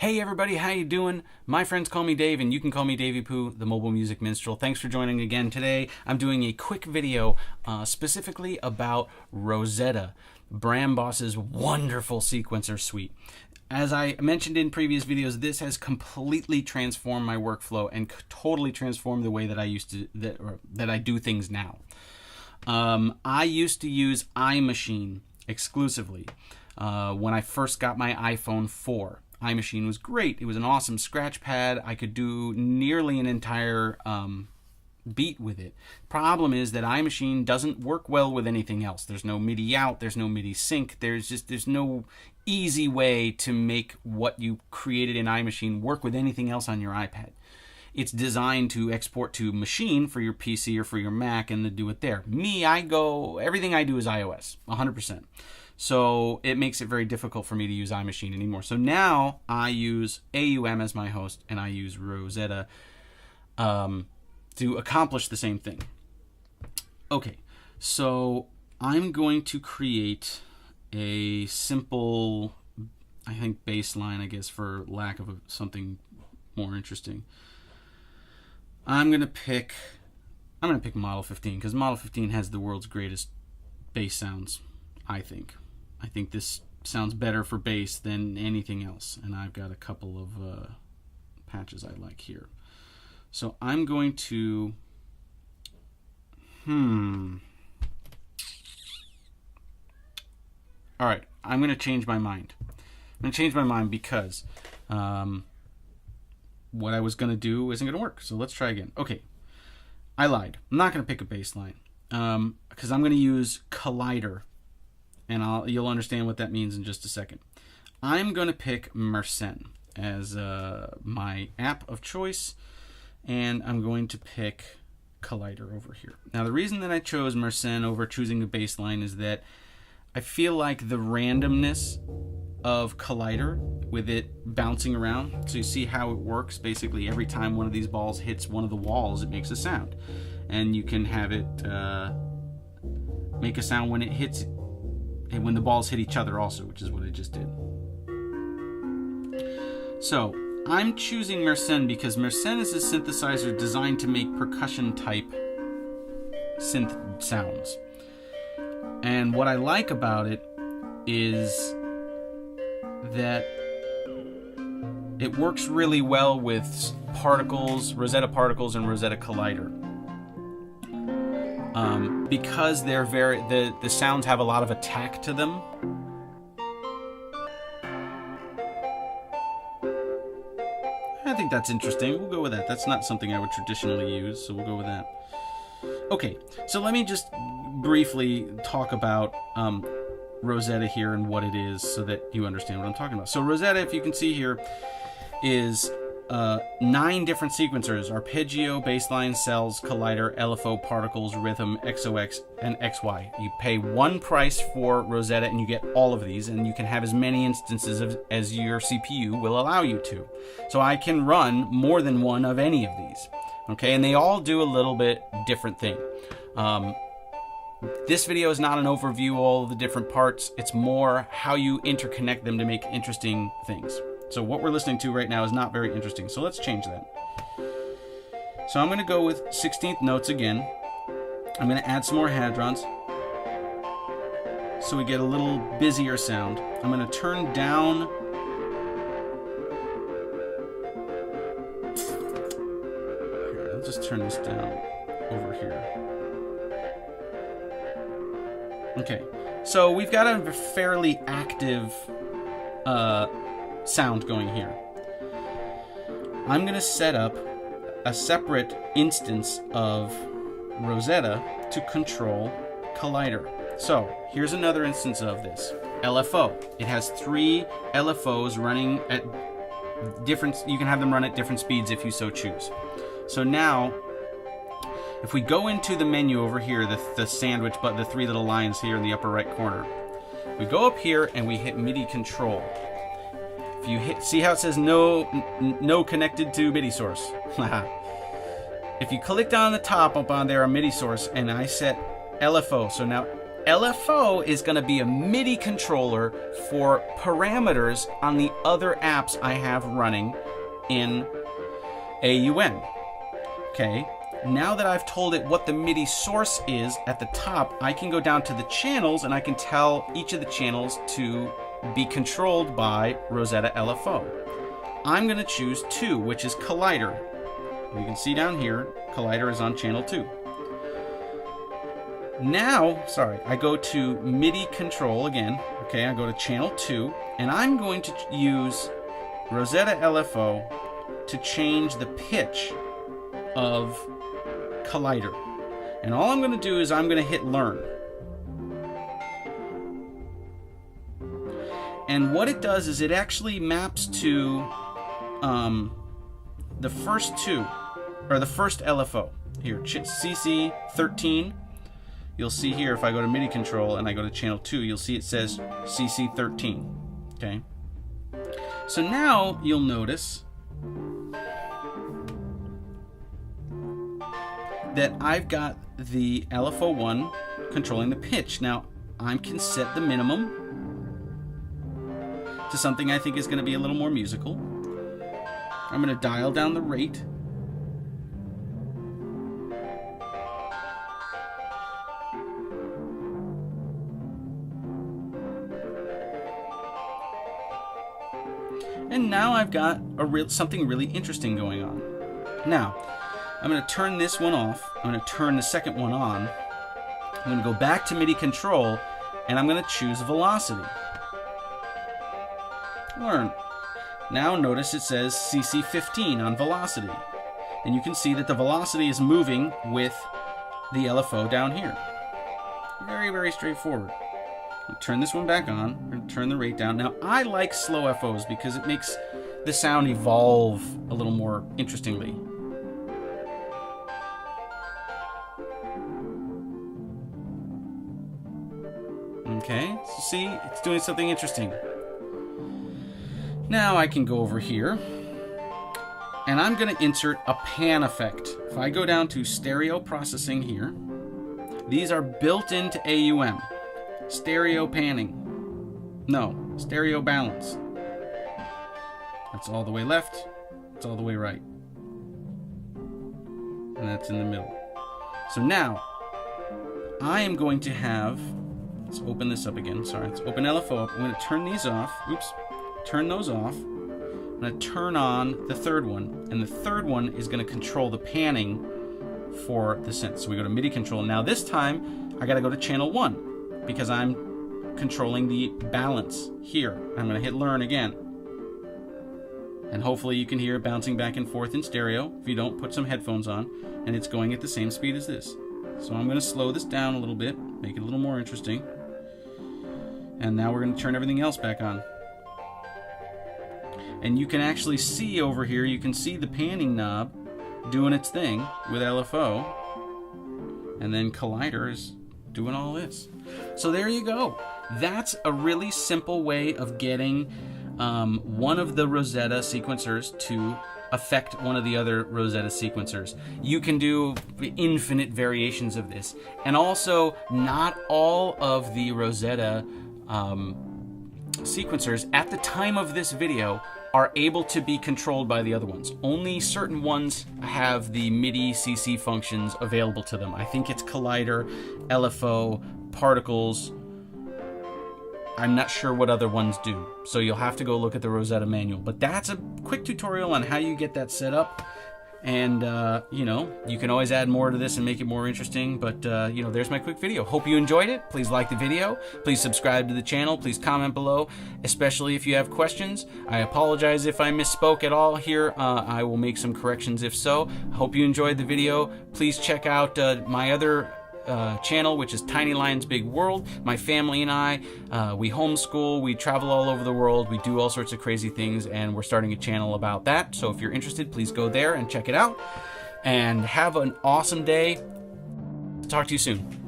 Hey everybody, how you doing? My friends call me Dave, and you can call me Daveypoo, the mobile music minstrel. Thanks for joining again today. I'm doing a quick video specifically about Rozeta, Bram Boss's wonderful sequencer suite. As I mentioned in previous videos, this has completely transformed my workflow and totally transformed the way that I do things now. I used to use iMachine exclusively when I first got my iPhone 4. iMachine was great. It was an awesome scratch pad. I could do nearly an entire beat with it. Problem is that iMachine doesn't work well with anything else. There's no MIDI out. There's no MIDI sync. There's no easy way to make what you created in iMachine work with anything else on your iPad. It's designed to export to machine for your PC or for your Mac and to do it there. Me, everything I do is iOS, 100%. So it makes it very difficult for me to use iMachine anymore. So now I use AUM as my host, and I use Rozeta to accomplish the same thing. Okay, so I'm going to create a simple, I think, bass line, I guess, for lack of something more interesting. I'm gonna pick Model 15 because Model 15 has the world's greatest bass sounds, I think. I think this sounds better for bass than anything else, and I've got a couple of patches I like here. So I'm going to all right, I'm going to change my mind. I'm going to change my mind because what I was going to do isn't going to work. So let's try again. Okay, I lied. I'm not going to pick a bass line because I'm going to use Collider. And you'll understand what that means in just a second. I'm going to pick Minstrel as my app of choice, and I'm going to pick Collider over here. Now, the reason that I chose Minstrel over choosing a bass line is that I feel like the randomness of Collider, with it bouncing around, so you see how it works. Basically, every time one of these balls hits one of the walls, it makes a sound. And you can have it make a sound when it hits and when the balls hit each other also, which is what I just did. So I'm choosing Minstrel because Minstrel is a synthesizer designed to make percussion type synth sounds. And what I like about it is that it works really well with particles, Rozeta particles, and Rozeta Collider. Because they're the sounds have a lot of attack to them. I think that's interesting. We'll go with that. That's not something I would traditionally use, so we'll go with that. Okay, so let me just briefly talk about Rozeta here and what it is so that you understand what I'm talking about. So Rozeta, if you can see here, is 9 different sequencers: arpeggio, bassline, cells, collider, LFO, particles, rhythm, XOX, and XY. You pay one price for Rozeta and you get all of these, and you can have as many instances as your CPU will allow you to. So I can run more than one of any of these. Okay, and they all do a little bit different thing. This video is not an overview of all of the different parts. It's more how you interconnect them to make interesting things. So what we're listening to right now is not very interesting. So let's change that. So I'm going to go with 16th notes again. I'm going to add some more hadrons so we get a little busier sound. I'm going to turn down here. I'll just turn this down over here. Okay, so we've got a fairly active sound going here. I'm going to set up a separate instance of Rozeta to control Collider. So here's another instance of this. LFO. It has 3 LFOs running at different, you can have them run at different speeds if you so choose. So now, if we go into the menu over here, the sandwich button, the 3 little lines here in the upper right corner, we go up here and we hit MIDI control. If you see how it says no connected to MIDI source. If you click down the top up on there on MIDI source, and I set LFO, so now LFO is going to be a MIDI controller for parameters on the other apps I have running in AUM. Okay, now that I've told it what the MIDI source is at the top, I can go down to the channels and I can tell each of the channels to be controlled by Rozeta LFO. I'm going to choose 2, which is Collider. You can see down here, Collider is on channel 2. Now, I go to MIDI control again. Okay, I go to channel 2, and I'm going to use Rozeta LFO to change the pitch of Collider. And all I'm going to do is I'm going to hit learn. And what it does is it actually maps to the first 2, or the first LFO. Here, CC13. You'll see here, if I go to MIDI control and I go to channel 2, you'll see it says CC13. Okay. So now you'll notice that I've got the LFO1 controlling the pitch. Now I can set the minimum to something I think is going to be a little more musical. I'm going to dial down the rate. And now I've got something really interesting going on. Now, I'm going to turn this one off. I'm going to turn the second one on. I'm going to go back to MIDI control, and I'm going to choose velocity. Learn. Now notice it says CC15 on velocity. And you can see that the velocity is moving with the LFO down here. Very, very straightforward. I'll turn this one back on and turn the rate down. Now I like slow FOs because it makes the sound evolve a little more interestingly. Okay, so see, it's doing something interesting. Now I can go over here and I'm going to insert a pan effect. If I go down to stereo processing here, these are built into AUM. Stereo panning. No, stereo balance. That's all the way left, it's all the way right. And that's in the middle. So now, I am going to have, let's open this up again, let's open LFO up. I'm going to turn these off, turn those off. I'm going to turn on the third one, and the third one is going to control the panning for the synth. So we go to MIDI control. Now this time, I got to go to channel 1. Because I'm controlling the balance here. I'm going to hit learn again. And hopefully you can hear it bouncing back and forth in stereo. If you don't, put some headphones on. And it's going at the same speed as this. So I'm going to slow this down a little bit, make it a little more interesting. And now we're going to turn everything else back on. And you can actually see over here, you can see the panning knob doing its thing with LFO. And then Collider is doing all this. So there you go. That's a really simple way of getting one of the Rozeta sequencers to affect one of the other Rozeta sequencers. You can do infinite variations of this. And also, not all of the Rozeta sequencers at the time of this video are able to be controlled by the other ones. Only certain ones have the MIDI CC functions available to them. I think it's Collider, LFO, Particles. I'm not sure what other ones do. So you'll have to go look at the Rozeta manual. But that's a quick tutorial on how you get that set up. And, you know, you can always add more to this and make it more interesting. But, you know, there's my quick video. Hope you enjoyed it. Please like the video. Please subscribe to the channel. Please comment below, especially if you have questions. I apologize if I misspoke at all here. I will make some corrections if so. Hope you enjoyed the video. Please check out my other channel, which is Tiny Lions Big World. My family and I, we homeschool, we travel all over the world, we do all sorts of crazy things, and we're starting a channel about that. So if you're interested, please go there and check it out. And have an awesome day. Talk to you soon.